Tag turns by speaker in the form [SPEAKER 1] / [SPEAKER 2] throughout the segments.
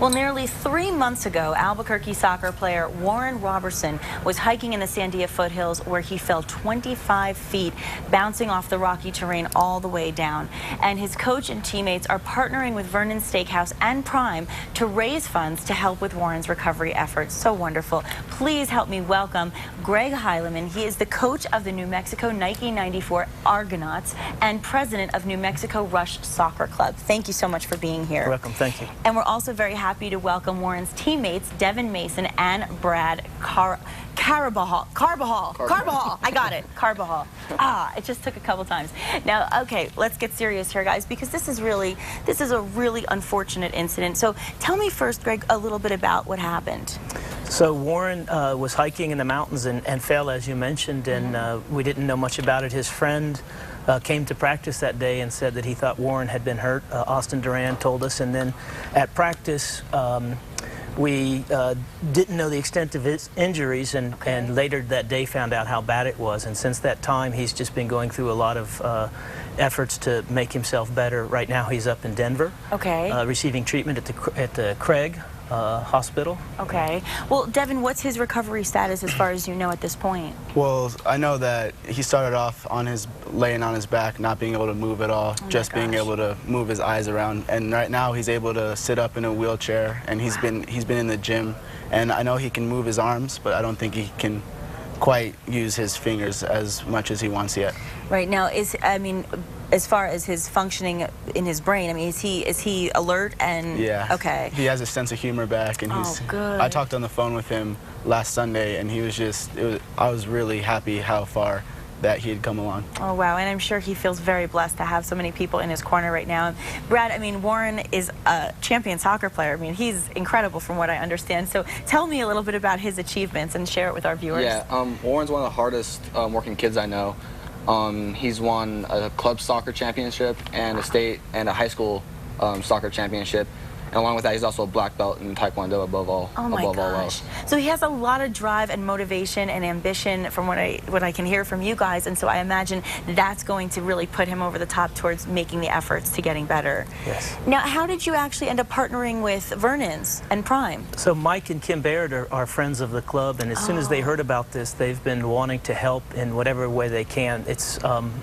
[SPEAKER 1] Well, nearly 3 months ago, Albuquerque soccer player Warren Roberson was hiking in the Sandia Foothills where he fell 25 feet, bouncing off the rocky terrain all the way down. And his coach and teammates are partnering with Vernon Steakhouse and Prime to raise funds to help with Warren's recovery efforts. So wonderful. Please help me welcome Greg Heileman. He is the coach of the New Mexico Nike 94 Argonauts and president of New Mexico Rush Soccer Club. Thank you so much for being here.
[SPEAKER 2] You're welcome. Thank you.
[SPEAKER 1] And we're also very happy to welcome Warren's teammates, Deven Mason and Brad Carabajal. I got it. Carabajal. It just took a couple times. Now, okay, let's get serious here, guys, because this is a really unfortunate incident. So tell me first, Greg, a little bit about what happened.
[SPEAKER 2] So Warren was hiking in the mountains and fell, as you mentioned, and we didn't know much about it. His friend came to practice that day and said that he thought Warren had been hurt. Austin Duran told us, and then at practice we didn't know the extent of his injuries, and later that day found out how bad it was. And since that time, he's just been going through a lot of efforts to make himself better. Right now, he's up in Denver, receiving treatment at the Craig hospital.
[SPEAKER 1] Okay. Well, Deven, what's his recovery status as far as you know at this point?
[SPEAKER 3] Well, I know that he started off on laying on his back, not being able to move at all, just being able to move his eyes around. And right now he's able to sit up in a wheelchair, and he's been in the gym. And I know he can move his arms, but I don't think he can quite use his fingers as much as he wants yet.
[SPEAKER 1] Right now, as far as his functioning in his brain, is he alert and okay?
[SPEAKER 3] He has a sense of humor back, and he's
[SPEAKER 1] good.
[SPEAKER 3] I talked on the phone with him last Sunday, and he was I was really happy how far that he had come along.
[SPEAKER 1] Oh wow, and I'm sure he feels very blessed to have so many people in his corner right now. Brad, Warren is a champion soccer player. He's incredible from what I understand. So tell me a little bit about his achievements and share it with our viewers.
[SPEAKER 4] Yeah, Warren's one of the hardest working kids I know. He's won a club soccer championship and a state and a high school soccer championship. And along with that, he's also a black belt in Taekwondo above all.
[SPEAKER 1] Oh my gosh. So he has a lot of drive and motivation and ambition from what I can hear from you guys. And so I imagine that's going to really put him over the top towards making the efforts to getting better.
[SPEAKER 2] Yes.
[SPEAKER 1] Now, how did you actually end up partnering with Vernon's and Prime?
[SPEAKER 2] So Mike and Kim Baird are friends of the club, and as soon as they heard about this, they've been wanting to help in whatever way they can. It's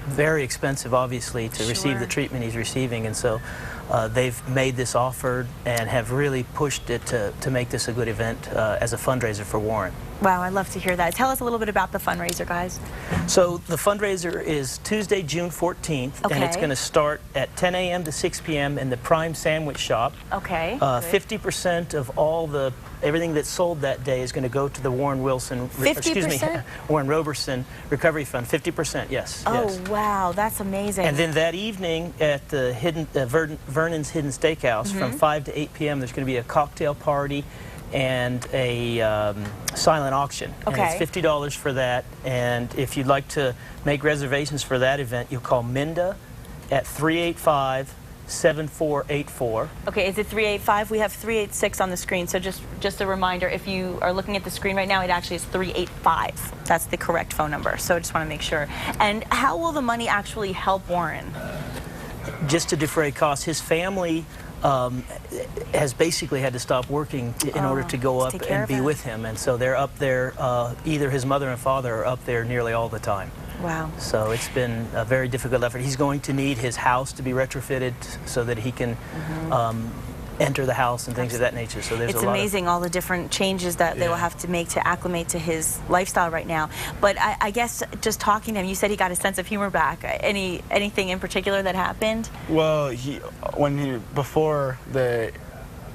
[SPEAKER 2] very expensive, obviously, to receive the treatment he's receiving, and so they've made this offer and have really pushed it to make this a good event as a fundraiser for Warren.
[SPEAKER 1] Wow, I'd love to hear that. Tell us a little bit about the fundraiser, guys.
[SPEAKER 2] So the fundraiser is Tuesday, June 14th, and it's going to start at 10 a.m. to 6 p.m. in the Prime Sandwich Shop.
[SPEAKER 1] Okay.
[SPEAKER 2] 50% of everything that's sold that day is going to go to the Warren Warren Roberson Recovery Fund. 50%, yes.
[SPEAKER 1] Oh, wow, that's amazing.
[SPEAKER 2] And then that evening at the Vernon's Hidden Steakhouse from 5 to 8 p.m. there's going to be a cocktail party and a silent auction. And it's $50 for that. And if you'd like to make reservations for that event, you'll call Minda at 385-7484.
[SPEAKER 1] Okay, is it 385? We have 386 on the screen, so just a reminder, if you are looking at the screen right now, it actually is 385. That's the correct phone number, so I just want to make sure. And how will the money actually help Warren?
[SPEAKER 2] Just to defray costs. His family has basically had to stop working in order to go up and be with him, and so they're up there, either his mother and father are up there nearly all the time.
[SPEAKER 1] Wow.
[SPEAKER 2] So it's been a very difficult effort. He's going to need his house to be retrofitted so that he can enter the house and things of that nature. So there's
[SPEAKER 1] it's amazing all the different changes that they will have to make to acclimate to his lifestyle right now. But I guess just talking to him, you said he got a sense of humor back. Anything in particular that happened?
[SPEAKER 3] Well, before the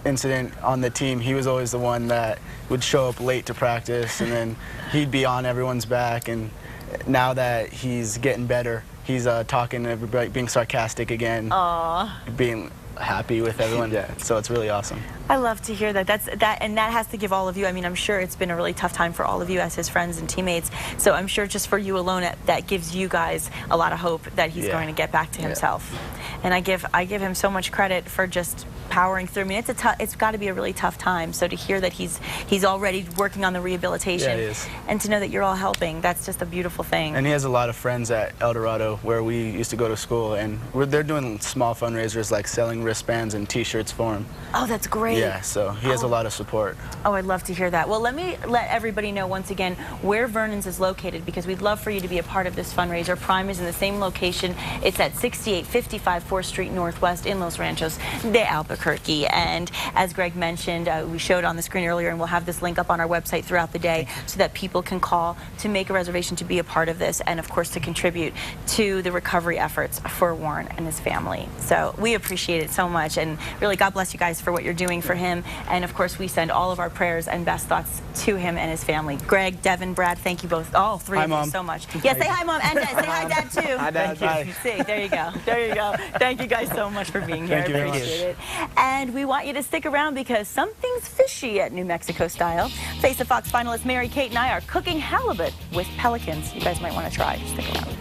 [SPEAKER 3] incident on the team, he was always the one that would show up late to practice, and then he'd be on everyone's back. And now that he's getting better, he's talking to everybody, being sarcastic again, being happy with everyone. So it's really awesome.
[SPEAKER 1] I love to hear that. And that has to give all of you, I'm sure it's been a really tough time for all of you as his friends and teammates. So I'm sure just for you alone, that gives you guys a lot of hope that he's going to get back to himself. And I give him so much credit for just powering through. It's got to be a really tough time. So to hear that he's already working on the rehabilitation, and to know that you're all helping, that's just a beautiful thing.
[SPEAKER 3] And he has a lot of friends at El Dorado, where we used to go to school, and they're doing small fundraisers like selling wristbands and T-shirts for him.
[SPEAKER 1] Oh, that's great.
[SPEAKER 3] Yeah, so he has a lot of support.
[SPEAKER 1] Oh, I'd love to hear that. Well, let me let everybody know once again where Vernon's is located, because we'd love for you to be a part of this fundraiser. Prime is in the same location. It's at 6855 4th Street Northwest in Los Ranchos de Albuquerque. And as Greg mentioned, we showed on the screen earlier, and we'll have this link up on our website throughout the day so that people can call to make a reservation to be a part of this, and of course to contribute to the recovery efforts for Warren and his family. So we appreciate it so much, and really God bless you guys for what you're doing for him. And of course we send all of our prayers and best thoughts to him and his family. Greg, Devin, Brad, thank you both, all three of you so much. Yeah, say hi, Mom, and Dad. Say hi, Dad, too.
[SPEAKER 3] Hi, Dad.
[SPEAKER 1] Thank you. See, there you go. There you go. Thank you guys so much for being here.
[SPEAKER 3] Thank you
[SPEAKER 1] I
[SPEAKER 3] very much.
[SPEAKER 1] appreciate it. And we want you to stick around because something's fishy at New Mexico style. Face the Fox finalist Mary Kate and I are cooking halibut with pelicans. You guys might want to try. Stick around.